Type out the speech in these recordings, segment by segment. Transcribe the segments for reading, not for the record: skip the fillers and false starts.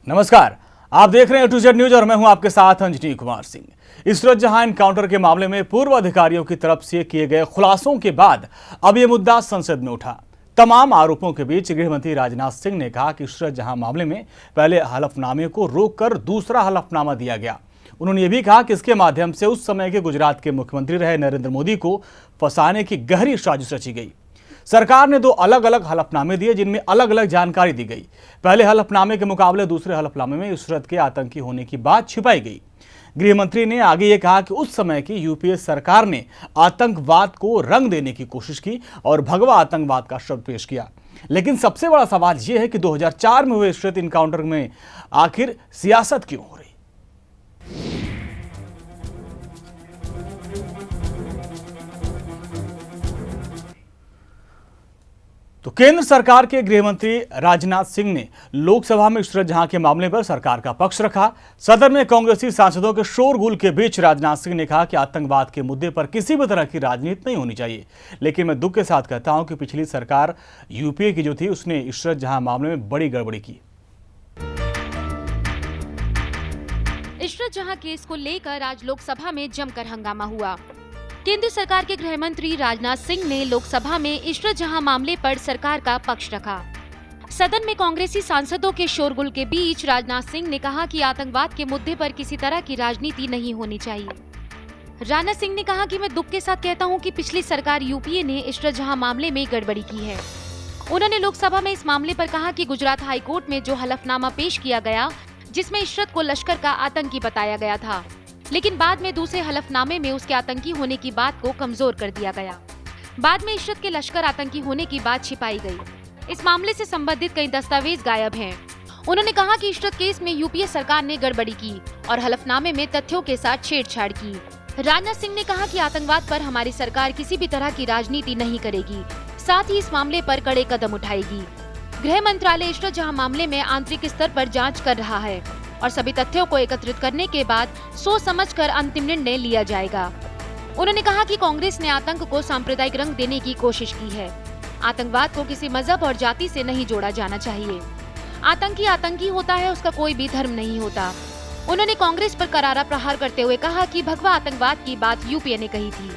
नमस्कार, आप देख रहे हैं A to Z न्यूज और मैं हूं आपके साथ अंजनी कुमार सिंह। इशरत जहां एनकाउंटर के मामले में पूर्व अधिकारियों की तरफ से किए गए खुलासों के बाद अब यह मुद्दा संसद में उठा। तमाम आरोपों के बीच गृह मंत्री राजनाथ सिंह ने कहा कि इशरत जहां मामले में पहले हलफनामे को रोककर दूसरा हलफनामा दिया गया। उन्होंने ये भी कहा कि इसके माध्यम से उस समय के गुजरात के मुख्यमंत्री रहे नरेंद्र मोदी को फंसाने की गहरी साजिश रची गई। सरकार ने दो अलग अलग हलफनामे दिए जिनमें अलग अलग जानकारी दी गई। पहले हलफनामे के मुकाबले दूसरे हलफनामे में इशरत के आतंकी होने की बात छिपाई गई। गृह मंत्री ने आगे ये कहा कि उस समय की यूपीए सरकार ने आतंकवाद को रंग देने की कोशिश की और भगवा आतंकवाद का शब्द पेश किया। लेकिन सबसे बड़ा सवाल यह है कि 2004 में हुए इशरत इनकाउंटर में आखिर सियासत क्यों हो रही। तो केंद्र सरकार के गृह मंत्री राजनाथ सिंह ने लोकसभा में इशरत जहां के मामले पर सरकार का पक्ष रखा। सदन में कांग्रेसी सांसदों के शोरगुल के बीच राजनाथ सिंह ने कहा कि आतंकवाद के मुद्दे पर किसी भी तरह की राजनीति नहीं होनी चाहिए। लेकिन मैं दुख के साथ कहता हूं कि पिछली सरकार यूपीए की जो थी उसने इशरत जहां मामले में बड़ी गड़बड़ी की। इशरत जहां केस को लेकर आज लोकसभा में जमकर हंगामा हुआ। केंद्र सरकार के गृह मंत्री राजनाथ सिंह ने लोकसभा में इशरत जहां मामले पर सरकार का पक्ष रखा। सदन में कांग्रेसी सांसदों के शोरगुल के बीच राजनाथ सिंह ने कहा कि आतंकवाद के मुद्दे पर किसी तरह की राजनीति नहीं होनी चाहिए। राजनाथ सिंह ने कहा कि मैं दुख के साथ कहता हूं कि पिछली सरकार यूपीए ने इशरत जहां मामले में गड़बड़ी की है। उन्होंने लोकसभा में इस मामले पर कहा कि गुजरात हाईकोर्ट में जो हलफनामा पेश किया गया जिसमें इशरत को लश्कर का आतंकी बताया गया था, लेकिन बाद में दूसरे हलफनामे में उसके आतंकी होने की बात को कमजोर कर दिया गया। बाद में इशरत के लश्कर आतंकी होने की बात छिपाई गई। इस मामले से संबंधित कई दस्तावेज गायब हैं। उन्होंने कहा कि इशरत केस में यूपीए सरकार ने गड़बड़ी की और हलफनामे में तथ्यों के साथ छेड़छाड़ की। राजनाथ सिंह ने कहा कि आतंकवाद पर हमारी सरकार किसी भी तरह की राजनीति नहीं करेगी, साथ ही इस मामले पर कड़े कदम उठाएगी। गृह मंत्रालय इशरत जहां मामले में आंतरिक स्तर पर जाँच कर रहा है और सभी तथ्यों को एकत्रित करने के बाद सोच समझकर अंतिम निर्णय लिया जाएगा। उन्होंने कहा कि कांग्रेस ने आतंक को सांप्रदायिक रंग देने की कोशिश की है। आतंकवाद को किसी मजहब और जाति से नहीं जोड़ा जाना चाहिए। आतंकी आतंकी होता है, उसका कोई भी धर्म नहीं होता। उन्होंने कांग्रेस पर करारा प्रहार करते हुए कहा कि भगवा आतंकवाद की बात यूपीए ने कही थी।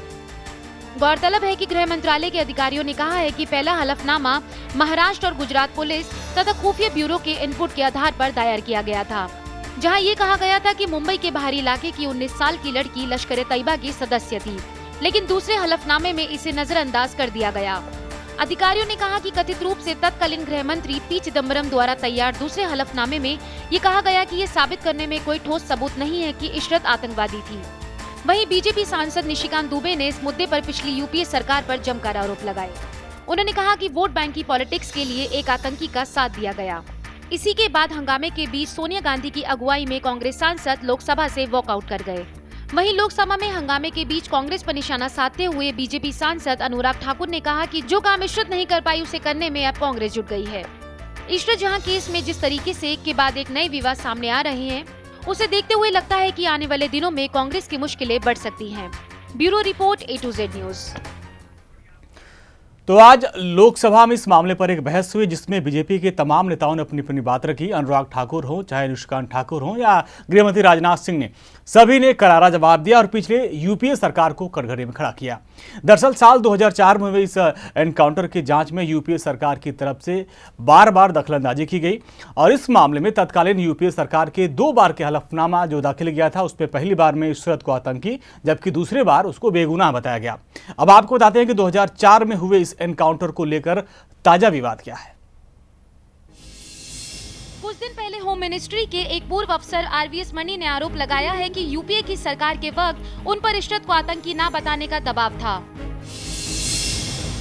गौरतलब है कि गृह मंत्रालय के अधिकारियों ने कहा है कि पहला हलफनामा महाराष्ट्र और गुजरात पुलिस तथा खुफिया ब्यूरो के इनपुट के आधार पर दायर किया गया था, जहां ये कहा गया था कि मुंबई के बाहरी इलाके की 19 साल की लड़की लश्कर ए तैयबा की सदस्य थी। लेकिन दूसरे हलफनामे में इसे नजरअंदाज कर दिया गया। अधिकारियों ने कहा कि कथित रूप से तत्कालीन गृह मंत्री पी चिदम्बरम द्वारा तैयार दूसरे हलफनामे में ये कहा गया कि ये साबित करने में कोई ठोस सबूत नहीं है कि इशरत आतंकवादी थी। वहीं बीजेपी सांसद निशिकांत दुबे ने इस मुद्दे पर पिछली यूपीए सरकार पर जमकर आरोप लगाए। उन्होंने कहा कि वोट बैंक की पॉलिटिक्स के लिए एक आतंकी का साथ दिया गया। इसी के बाद हंगामे के बीच सोनिया गांधी की अगुवाई में कांग्रेस सांसद लोकसभा से वॉकआउट कर गए। वहीं लोकसभा में हंगामे के बीच कांग्रेस पर निशाना साधते हुए बीजेपी सांसद अनुराग ठाकुर ने कहा कि जो काम इशरत नहीं कर पाई उसे करने में अब कांग्रेस जुट गई है। इशरत जहां केस में जिस तरीके से एक के बाद एक नए विवाद सामने आ रहे हैं, उसे देखते हुए लगता है कि आने वाले दिनों में कांग्रेस की मुश्किलें बढ़ सकती हैं। Bureau report A to Z news. तो आज लोकसभा में इस मामले पर एक बहस हुई जिसमें बीजेपी के तमाम नेताओं ने अपनी अपनी बात रखी। अनुराग ठाकुर हो, चाहे निशिकांत ठाकुर हो या गृह मंत्री राजनाथ सिंह ने सभी ने करारा जवाब दिया और पिछले यूपीए सरकार को कटघरे में खड़ा किया। दरअसल साल 2004 में हुए इस एनकाउंटर की जांच में यूपीए सरकार की तरफ से बार बार दखलंदाजी की गई और इस मामले में तत्कालीन यूपीए सरकार के 2 बार के हलफनामा जो दाखिल किया था उसमें पहली बार में इशरत को आतंकी जबकि दूसरी बार उसको बेगुनाह बताया गया। अब आपको बताते हैं कि 2004 में हुए इस एनकाउंटर को लेकर ताजा विवाद क्या है। कुछ दिन पहले होम मिनिस्ट्री के एक पूर्व अफसर आरवीएस मणि ने आरोप लगाया है कि यूपीए की सरकार के वक्त उन पर इशरत को आतंकी ना बताने का दबाव था।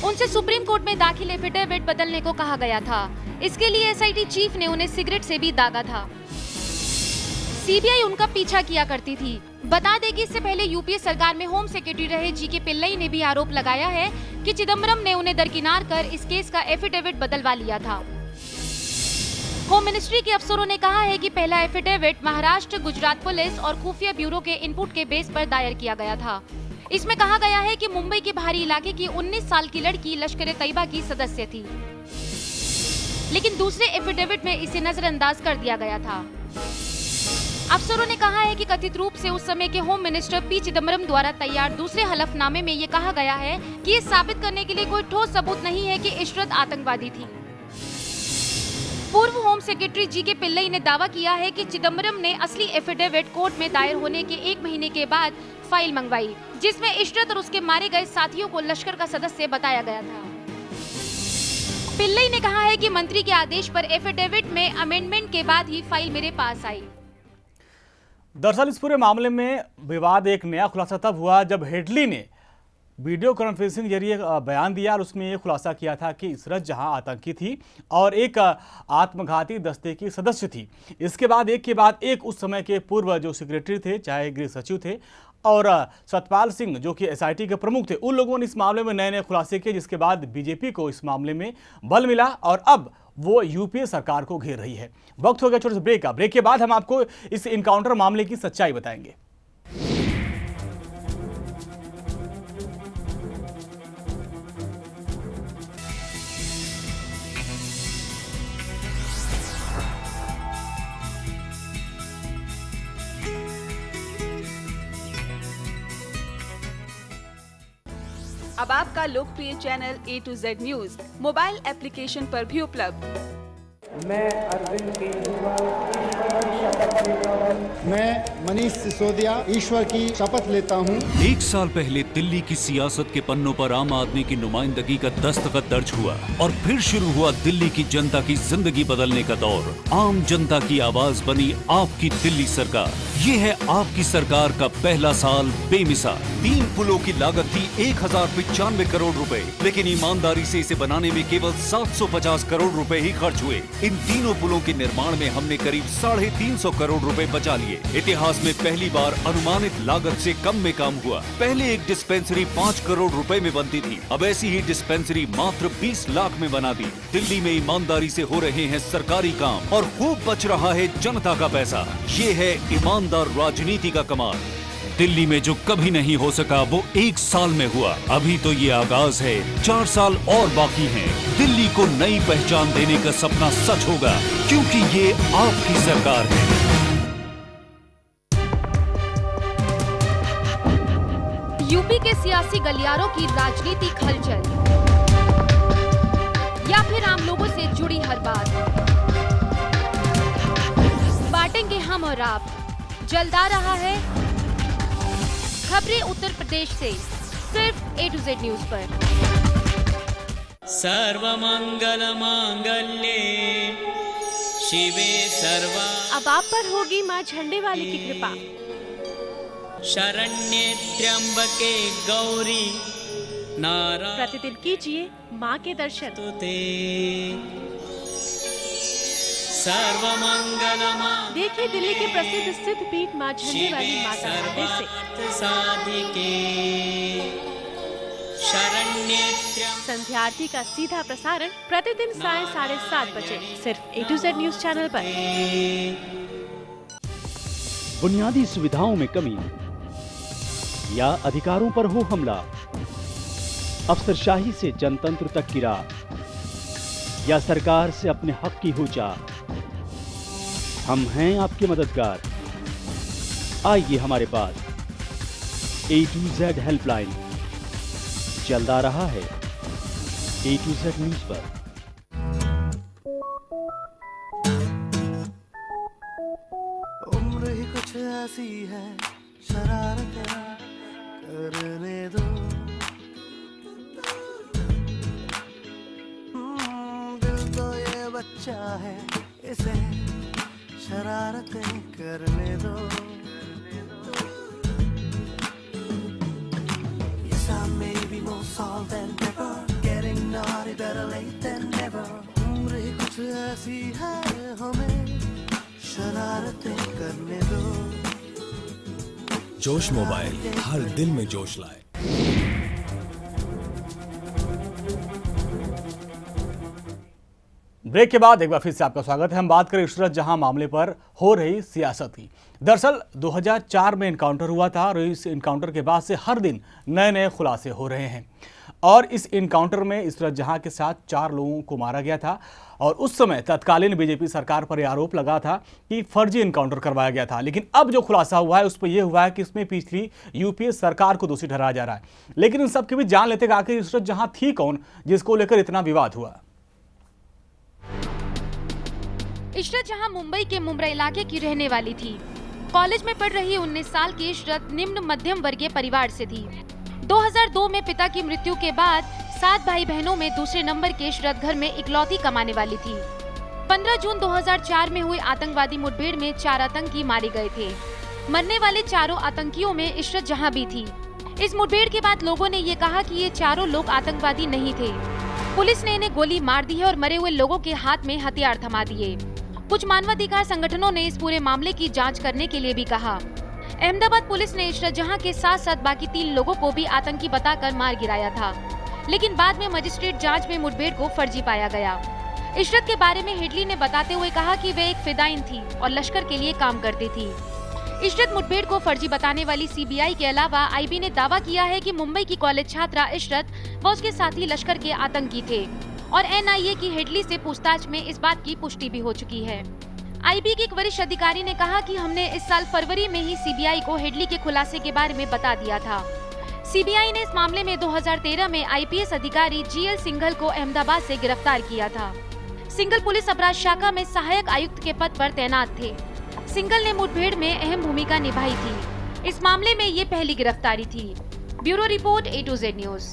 उनसे सुप्रीम कोर्ट में दाखिल एफिडेविट बदलने को कहा गया था। इसके लिए एसआईटी चीफ ने उन्हें सिगरेट से भी दागा था। सीबीआई उनका पीछा किया करती थी। बता दें कि इससे पहले यूपीए सरकार में होम सेक्रेटरी रहे जीके पिल्लई ने भी आरोप लगाया है कि चिदम्बरम ने उन्हें दरकिनार कर इस केस का एफिडेविट बदलवा लिया था। होम मिनिस्ट्री के अफसरों ने कहा है कि पहला एफिडेविट महाराष्ट्र, गुजरात पुलिस और खुफिया ब्यूरो के इनपुट के बेस पर दायर किया गया था। इसमें कहा गया है कि मुंबई के बाहरी इलाके की 19 साल की लड़की लश्कर ए तैयबा की सदस्य थी। लेकिन दूसरे एफिडेविट में इसे नजरअंदाज कर दिया गया था। अफसरों ने कहा है कि कथित रूप से उस समय के होम मिनिस्टर पी चिदम्बरम द्वारा तैयार दूसरे हलफनामे में ये कहा गया है कि ये साबित करने के लिए कोई ठोस सबूत नहीं है कि इशरत आतंकवादी थी। पूर्व होम सेक्रेटरी जी के पिल्लई ने दावा किया है कि चिदम्बरम ने असली एफिडेविट कोर्ट में दायर होने के 1 महीने के बाद फाइल मंगवाई, जिसमें इशरत और उसके मारे गए साथियों को लश्कर का सदस्य बताया गया था। पिल्लई ने कहा है कि मंत्री के आदेश पर एफिडेविट में अमेंडमेंट के बाद ही फाइल मेरे पास आई। दरअसल इस पूरे मामले में विवाद एक नया खुलासा तब हुआ जब हेडली ने वीडियो कॉन्फ्रेंसिंग जरिए बयान दिया और उसमें ये खुलासा किया था कि इशरत जहां आतंकी थी और एक आत्मघाती दस्ते की सदस्य थी। इसके बाद एक उस समय के पूर्व जो सेक्रेटरी थे, चाहे गृह सचिव थे, और सतपाल सिंह जो कि एसआईटी के प्रमुख थे, उन लोगों ने इस मामले में नए नए खुलासे किए, जिसके बाद बीजेपी को इस मामले में बल मिला और अब वो यूपीए सरकार को घेर रही है। वक्त हो गया छोटे से ब्रेक का। ब्रेक के बाद हम आपको इस इनकाउंटर मामले की सच्चाई बताएंगे। अब आपका लोकप्रिय channel A to Z news mobile application पर भी उपलब्ध। मैं अरविंद केजरीवाल मैं मनीष सिसोदिया ईश्वर की शपथ लेता हूँ। 1 साल पहले दिल्ली की सियासत के पन्नों पर आम आदमी की नुमाइंदगी का दस्तखत दर्ज हुआ और फिर शुरू हुआ दिल्ली की जनता की जिंदगी बदलने का दौर। आम जनता की आवाज बनी आपकी दिल्ली सरकार। ये है आपकी सरकार का पहला साल बेमिसाल। 3 पुलों की लागत थी 1095 करोड़ रुपए, लेकिन ईमानदारी से इसे बनाने में केवल 750 करोड़ रुपए ही खर्च हुए। इन तीनों पुलों के निर्माण में हमने करीब 350 करोड़ रुपए बचा लिए। इतिहास में पहली बार अनुमानित लागत से कम में काम हुआ। पहले एक डिस्पेंसरी 5 करोड़ रुपए में बनती थी, अब ऐसी ही डिस्पेंसरी मात्र 20 लाख में बना दी। दिल्ली में ईमानदारी से हो रहे हैं सरकारी काम और खूब बच रहा है जनता का पैसा। ये है ईमानदार राजनीति का कमाल। दिल्ली में जो कभी नहीं हो सका वो 1 साल में हुआ। अभी तो ये आगाज है, 4 साल और बाकी हैं। दिल्ली को नई पहचान देने का सपना सच होगा, क्योंकि ये आपकी सरकार है। यूपी के सियासी गलियारों की राजनीति खलचल या फिर आम लोगों से जुड़ी हर बात बांटेंगे हम और आप। जल्द आ रहा है खबरें उत्तर प्रदेश से, सिर्फ A to Z न्यूज पर। सर्वमंगल मांगल्ये शिवे सर्वा। अब आप पर होगी माँ झंडे वाली की कृपा। शरण्ये त्र्यंबके गौरी नारायणी प्रतिदिन कीजिए माँ के दर्शन। सर्वमंगल देखिए दिल्ली के प्रसिद्ध सिद्ध पीठ माँ झंडे वाली माता मंदिर से साधिके शरण्ये संध्या आरती का सीधा प्रसारण प्रतिदिन सायं 7:30 बजे सिर्फ A to Z news channel पर। बुनियादी सुविधाओं में कमी या अधिकारों पर हो हमला, अफसरशाही से जनतंत्र तक की राह या सरकार से अपने हक की हो चाह, हम हैं आपके मददगार। आइए हमारे पास। A to Z हेल्पलाइन जल्द आ रहा है A to Z न्यूज पर। उम्र ही कुछ ऐसी है, शरारतें करने दो। दिल तो ये बच्चा है, इसे शरारतें करने दो। Yes, I may be more solved than ever, getting naughty better late than never. उम्र ही कुछ ऐसी है, हमें शरारतें करने दो। जोश मोबाइल हर दिल में जोश लाए। ब्रेक के बाद एक बार फिर से आपका स्वागत है। हम बात करें इशरत जहां मामले पर हो रही सियासत की। दरअसल 2004 में इनकाउंटर हुआ था और इस इनकाउंटर के बाद से हर दिन नए नए खुलासे हो रहे हैं। और इस इनकाउंटर में इशरत जहां के साथ 4 लोगों को मारा गया था और उस समय तत्कालीन बीजेपी सरकार पर यह आरोप लगा था कि फर्जी इनकाउंटर करवाया गया था। लेकिन अब जो खुलासा हुआ है उस पर यह हुआ है कि इसमें पिछली यूपीए सरकार को दोषी ठहराया जा रहा है। लेकिन इन सब के बीच जान लेते कि आखिर इशरत जहां थी कौन जिसको लेकर इतना विवाद हुआ। इशरत जहां मुंबई के मुंब्रा इलाके की रहने वाली थी। कॉलेज में पढ़ रही 19 साल की इशरत निम्न मध्यम वर्गीय परिवार से थी। 2002 में पिता की मृत्यु के बाद 7 भाई बहनों में दूसरे नंबर की इशरत घर में इकलौती कमाने वाली थी। 15 जून 2004 में हुई आतंकवादी मुठभेड़ में 4 आतंकी मारे गए थे। मरने वाले चारों आतंकियों में इशरत जहां भी थी। इस मुठभेड़ के बाद लोगों ने ये कहा कि ये चारों लोग आतंकवादी नहीं थे। पुलिस ने इन्हें गोली मार दी है और मरे हुए लोगों के हाथ में हथियार थमा दिए। कुछ मानवाधिकार संगठनों ने इस पूरे मामले की जांच करने के लिए भी कहा। अहमदाबाद पुलिस ने इशरत जहां के साथ साथ बाकी 3 लोगों को भी आतंकी बताकर मार गिराया था, लेकिन बाद में मजिस्ट्रेट जांच में मुठभेड़ को फर्जी पाया गया। इशरत के बारे में हेडली ने बताते हुए कहा कि वे एक फिदाइन थी और लश्कर के लिए काम करती थी। इशरत मुठभेड़ को फर्जी बताने वाली सीबीआई के अलावा आईबी ने दावा किया है कि मुंबई की कॉलेज छात्रा इशरत व उसके साथी लश्कर के आतंकी थे और एनआईए की हेडली से पूछताछ में इस बात की पुष्टि भी हो चुकी है। आईबी के एक वरिष्ठ अधिकारी ने कहा कि हमने इस साल फरवरी में ही सीबीआई को हेडली के खुलासे के बारे में बता दिया था। सीबीआई ने इस मामले में 2013 में आईपीएस अधिकारी जीएल सिंघल को अहमदाबाद से गिरफ्तार किया था। सिंघल पुलिस अपराध शाखा में सहायक आयुक्त के पद पर तैनात थे। सिंघल ने मुठभेड़ में अहम भूमिका निभाई थी। इस मामले में ये पहली गिरफ्तारी थी। Bureau report A to Z news.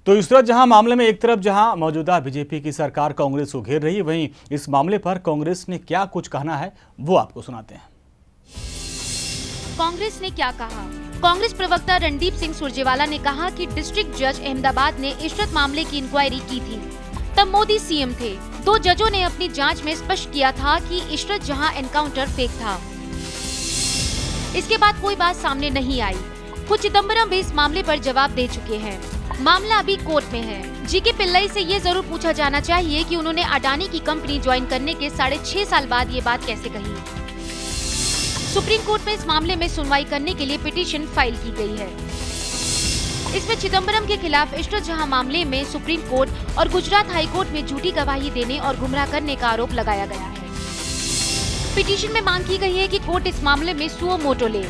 तो इशरत जहां मामले में एक तरफ जहां मौजूदा बीजेपी की सरकार कांग्रेस को घेर रही है, वहीं इस मामले पर कांग्रेस ने क्या कुछ कहना है वो आपको सुनाते हैं। कांग्रेस ने क्या कहा? कांग्रेस प्रवक्ता रणदीप सिंह सुरजेवाला ने कहा कि डिस्ट्रिक्ट जज अहमदाबाद ने इशरत मामले की इंक्वायरी की थी। तब मोदी सीएम थे। 2 जजों ने अपनी जांच में स्पष्ट किया था कि इशरत जहां एनकाउंटर फेक था। इसके बाद कोई बात सामने नहीं आई। खुद चिदम्बरम भी इस मामले पर जवाब दे चुके हैं। मामला अभी कोर्ट में है। जीके पिल्लई से ये जरूर पूछा जाना चाहिए कि उन्होंने अडानी की कंपनी ज्वाइन करने के 6.5 साल बाद ये बात कैसे कही। सुप्रीम कोर्ट में इस मामले में सुनवाई करने के लिए पिटीशन फाइल की गई है। इसमें चिदम्बरम के खिलाफ इशरत जहां मामले में सुप्रीम कोर्ट और गुजरात हाई कोर्ट में झूठी गवाही देने और गुमराह करने का आरोप लगाया गया है। पिटीशन में मांग की गई है कि कोर्ट इस मामले में सुओ मोटो ले।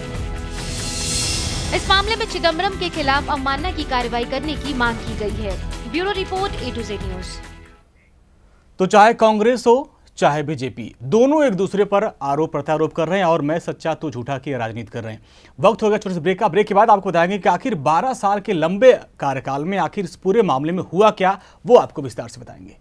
इस मामले में चिदम्बरम के खिलाफ अवमानना की कार्रवाई करने की मांग की गई है। Bureau report A to Z news. तो चाहे कांग्रेस हो चाहे बीजेपी, दोनों एक दूसरे पर आरोप प्रत्यारोप कर रहे हैं और मैं सच्चा तो झूठा की राजनीति कर रहे हैं। वक्त हो गया छोटे से ब्रेक का। ब्रेक के बाद आपको बताएंगे कि आखिर 12 साल के लंबे कार्यकाल में आखिर इस पूरे मामले में हुआ क्या, वो आपको विस्तार से बताएंगे।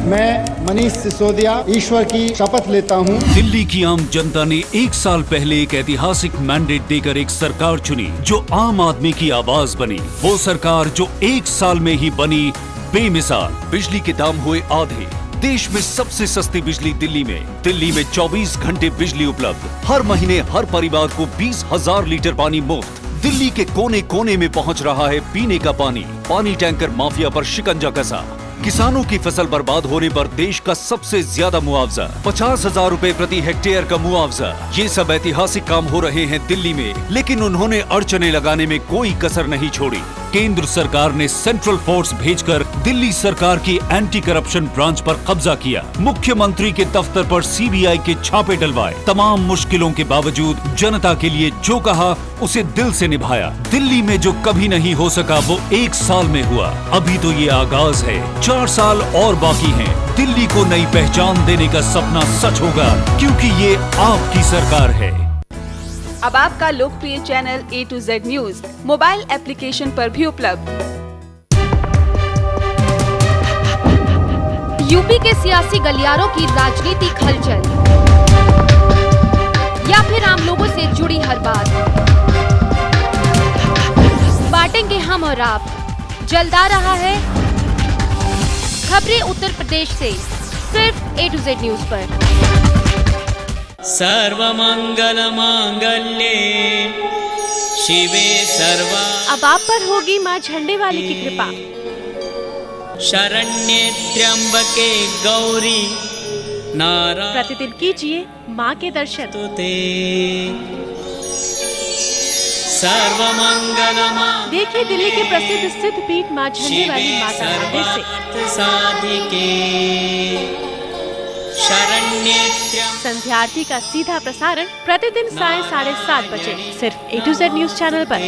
मैं मनीष सिसोदिया ईश्वर की शपथ लेता हूँ। दिल्ली की आम जनता ने 1 साल पहले एक ऐतिहासिक मैंडेट देकर एक सरकार चुनी जो आम आदमी की आवाज बनी। वो सरकार जो 1 साल में ही बनी बेमिसाल। बिजली के दाम हुए आधे। देश में सबसे सस्ती बिजली दिल्ली में 24 घंटे बिजली उपलब्ध। हर महीने हर परिवार को 20,000 लीटर पानी मुफ्त। दिल्ली के कोने कोने में पहुंच रहा है पीने का पानी। पानी टैंकर माफिया पर शिकंजा कसा। किसानों की फसल बर्बाद होने पर देश का सबसे ज्यादा मुआवजा 50,000 रुपए प्रति हेक्टेयर का मुआवजा। ये सब ऐतिहासिक काम हो रहे हैं दिल्ली में, लेकिन उन्होंने अड़चने लगाने में कोई कसर नहीं छोड़ी। केंद्र सरकार ने सेंट्रल फोर्स भेजकर दिल्ली सरकार की एंटी करप्शन ब्रांच पर कब्जा किया। मुख्यमंत्री के दफ्तर पर सीबीआई के छापे डलवाए। तमाम मुश्किलों के बावजूद जनता के लिए जो कहा उसे दिल से निभाया। दिल्ली में जो कभी नहीं हो सका वो 1 साल में हुआ। अभी तो ये आगाज है, 4 साल और बाकी हैं। दिल्ली को नई पहचान देने का सपना सच होगा, क्योंकि ये आपकी सरकार है। अब आपका लोकप्रिय channel A to Z news mobile application पर भी उपलब्ध। यूपी के सियासी गलियारों की राजनीतिक हलचल या फिर आम लोगों से जुड़ी हर बात बांटेंगे हम और आप। जल्द आ रहा है खबरें उत्तर प्रदेश से, सिर्फ A to Z न्यूज पर। सर्वमंगलमांगल्ये शिवे सर्वा अब आप पर होगी माँ झंडे वाली की कृपा। शरण्ये त्र्यंबके गौरी नारायणि प्रतिदिन कीजिए माँ के दर्शन। ते सर्वमंगलमांगल्ये देखिए दिल्ली के प्रसिद्ध सिद्ध पीठ माँ झंडे वाली माता मंदिर से साधिके शरण्ये संध्या आरती का सीधा प्रसारण प्रतिदिन सायं 7:30 बजे सिर्फ A2Z न्यूज चैनल पर।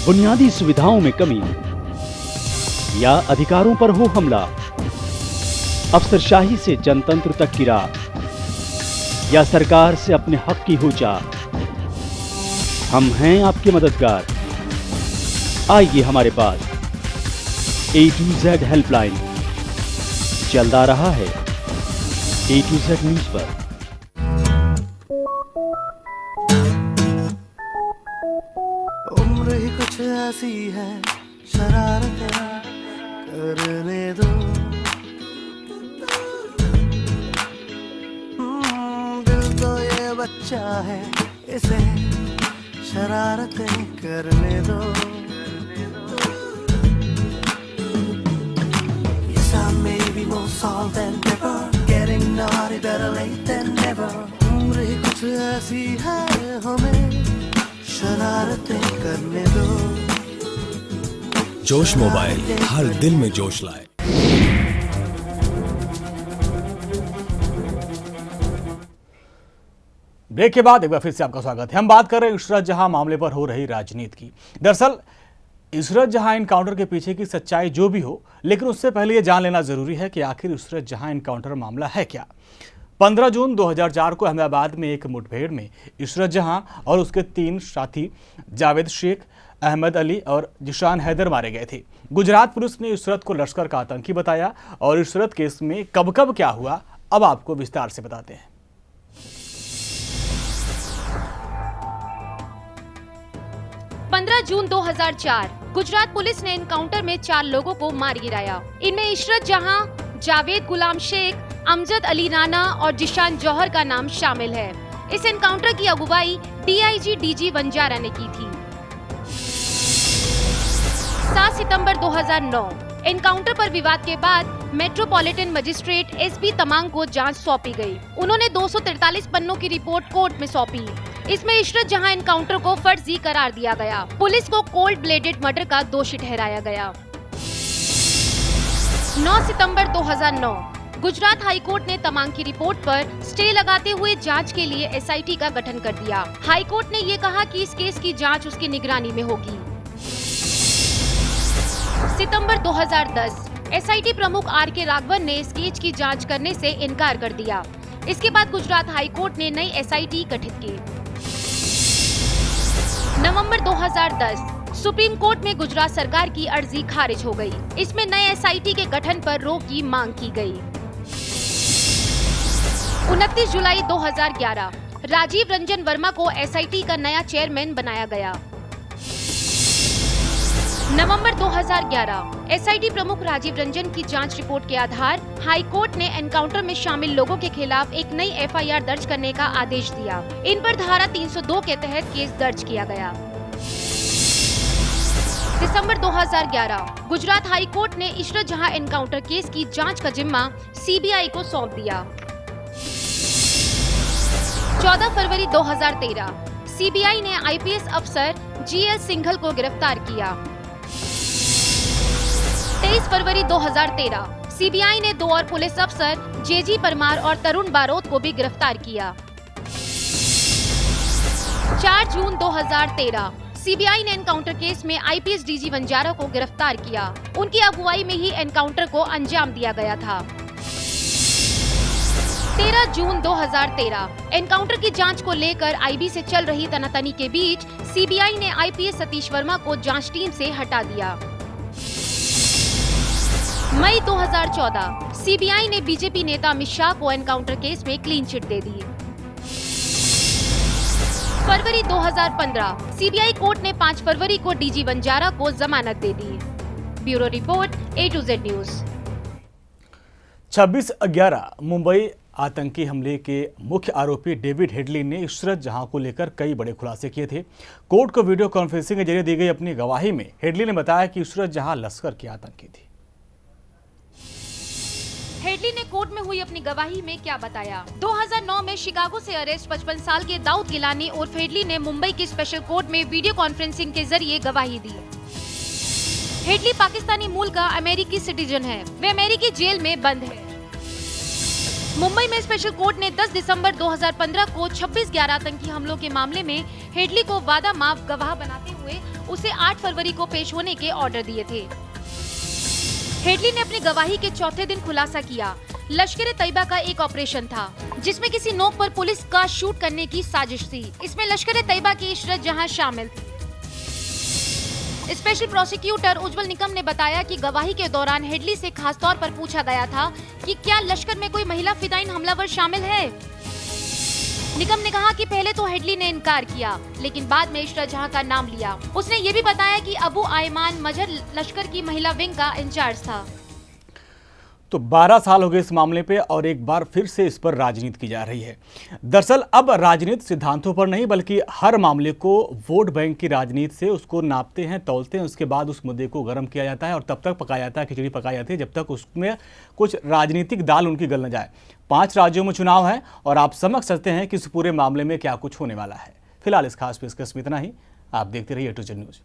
बुनियादी सुविधाओं में कमी या अधिकारों पर हो हमला, अफसरशाही से जनतंत्र तक की राह या सरकार से अपने हक की हो चाह, हम हैं आपके मददगार। आइए हमारे पास। A2Z हेल्पलाइन चलता रहा है A2Z न्यूज पर। उम्र ही कुछ ऐसी है, शरारतें करने दो। दिल तो ये बच्चा है, इसे शरारतें करने दो। Yes, I may be more solved than ever, getting naughty better late than never. उम्र ही कुछ ऐसी है, हमें शरारतें करने दो। जोश मोबाइल हर दिल में जोश लाए। ब्रेक के बाद एक बार फिर से आपका स्वागत है। हम बात कर रहे हैं इशरत जहां मामले पर हो रही राजनीति की। दरअसल इशरत जहां एनकाउंटर के पीछे की सच्चाई जो भी हो, लेकिन उससे पहले ये जान लेना जरूरी है कि आखिर इशरत जहां एनकाउंटर मामला है क्या। 15 जून 2004 को अहमदाबाद में एक मुठभेड़ में इशरत जहां और उसके 3 साथी जावेद शेख, अहमद अली और जिशान हैदर मारे गए थे। गुजरात पुलिस ने इशरत को लश्कर का आतंकी बताया और इशरत केस में कब कब क्या हुआ अब आपको विस्तार से बताते हैं। 15 जून 2004 गुजरात पुलिस ने एनकाउंटर में 4 लोगों को मार गिराया। इनमें इशरत जहां, जावेद गुलाम शेख, अमजद अली राना और जिशान जौहर का नाम शामिल है। इस एनकाउंटर की अगुवाई DIG DG वंजारा ने की थी। 7 सितंबर 2009 एनकाउंटर पर विवाद के बाद मेट्रोपॉलिटन मजिस्ट्रेट SB तमांग को जांच सौंपी गई। उन्होंने 243 पन्नों की रिपोर्ट कोर्ट में सौंपी। इसमें इशरत जहां एनकाउंटर को फर्जी करार दिया गया। पुलिस को कोल्ड ब्लेडेड मर्डर का दोषी ठहराया गया। 9 सितंबर 2009 गुजरात हाईकोर्ट ने तमांग की रिपोर्ट पर स्टे लगाते हुए जांच के लिए SIT का गठन कर दिया। हाईकोर्ट ने ये कहा कि इस केस की जांच उसकी निगरानी में होगी। सितंबर 2010 SIT प्रमुख RK राघवन ने इस केस की जांच करने से इनकार कर दिया। इसके बाद गुजरात हाईकोर्ट ने नई SIT गठित की। नवंबर 2010 सुप्रीम कोर्ट में गुजरात सरकार की अर्जी खारिज हो गई। इसमें नए SIT के गठन पर रोक की मांग की गई। 29 जुलाई 2011 राजीव रंजन वर्मा को SIT का नया चेयरमैन बनाया गया। नवंबर 2011 SIT प्रमुख राजीव रंजन की जांच रिपोर्ट के आधार हाई कोर्ट ने एनकाउंटर में शामिल लोगों के खिलाफ एक नई FIR दर्ज करने का आदेश दिया। इन पर धारा 302 के तहत केस दर्ज किया गया। दिसंबर 2011 गुजरात हाई कोर्ट ने इशरत जहां एनकाउंटर केस की जांच का जिम्मा CBI को सौंप दिया। 14 फरवरी 2013 CBI ने IPS अफसर GS सिंघल को गिरफ्तार किया। 23 फरवरी 2013 CBI ने 2 और पुलिस अफसर JG परमार और तरुण बारोत को भी गिरफ्तार किया। 4 जून 2013 CBI ने एनकाउंटर केस में IPS DG वंजारा को गिरफ्तार किया। उनकी अगुवाई में ही एनकाउंटर को अंजाम दिया गया था। 13 जून 2013 एनकाउंटर की जांच को लेकर IB से चल रही तनातनी के बीच CBI ने IPS सतीश वर्मा को जांच टीम से हटा दिया। मई 2014 CBI ने BJP नेता अमित शाह को एनकाउंटर केस में क्लीन चिट दे दी। फरवरी 2015 CBI कोर्ट ने 5 फरवरी को DG वंजारा को जमानत दे दी। Bureau report A to Z news. 26/11 Mumbai आतंकी हमले के मुख्य आरोपी डेविड हेडली ने इशरत जहां को लेकर कई बड़े खुलासे किए थे। कोर्ट को वीडियो कॉन्फ्रेंसिंग के जरिए दी गई अपनी गवाही में हेडली ने बताया कि इशरत जहां लश्कर की आतंकी थी। हेडली ने कोर्ट में हुई अपनी गवाही में क्या बताया? 2009 में शिकागो से अरेस्ट 55 साल के दाऊद गिलानी और हेडली ने मुंबई की स्पेशल कोर्ट में वीडियो कॉन्फ्रेंसिंग के जरिए गवाही दी। हेडली पाकिस्तानी मूल का अमेरिकी सिटीजन है। वे अमेरिकी जेल में बंद है। मुंबई में स्पेशल कोर्ट ने 10 दिसंबर 2015 को 26/11 आतंकी हमलों के मामले में हेडली को वादा माफ गवाह बनाते हुए उसे 8 फरवरी को पेश होने के ऑर्डर दिए थे। हेडली ने अपनी गवाही के चौथे दिन खुलासा किया, लश्कर-ए-तैयबा का एक ऑपरेशन था जिसमें किसी नोक पर पुलिस का शूट करने की साजिश थी। इसमें लश्कर-ए-तैयबा की इशरत जहां शामिल थी। स्पेशल प्रोसिक्यूटर उज्जवल निकम ने बताया कि गवाही के दौरान हेडली से खास तौर पर पूछा गया था कि क्या लश्कर में कोई महिला फिदाइन हमलावर शामिल है। निकम ने कहा कि पहले तो हेडली ने इनकार किया, लेकिन बाद में इशरत जहां का नाम लिया। उसने ये भी बताया कि अबू आयमान मजहर लश्कर की महिला विंग का इंचार्ज था। तो 12 साल हो गए इस मामले पे और एक बार फिर से इस पर राजनीति की जा रही है। दरअसल अब राजनीति सिद्धांतों पर नहीं बल्कि हर मामले को वोट बैंक की राजनीति से उसको नापते हैं, तौलते हैं, उसके बाद उस मुद्दे को गर्म किया जाता है और तब तक पकाया जाता है, खिचड़ी पकाई जाती है जब तक उसमें कुछ राजनीतिक दाल उनकी गल न जाए। 5 राज्यों में चुनाव है और आप समझ सकते हैं कि इस पूरे मामले में क्या कुछ होने वाला है। फिलहाल इस खास पेशकश में इतना ही। आप देखते रहिए A to Z न्यूज़।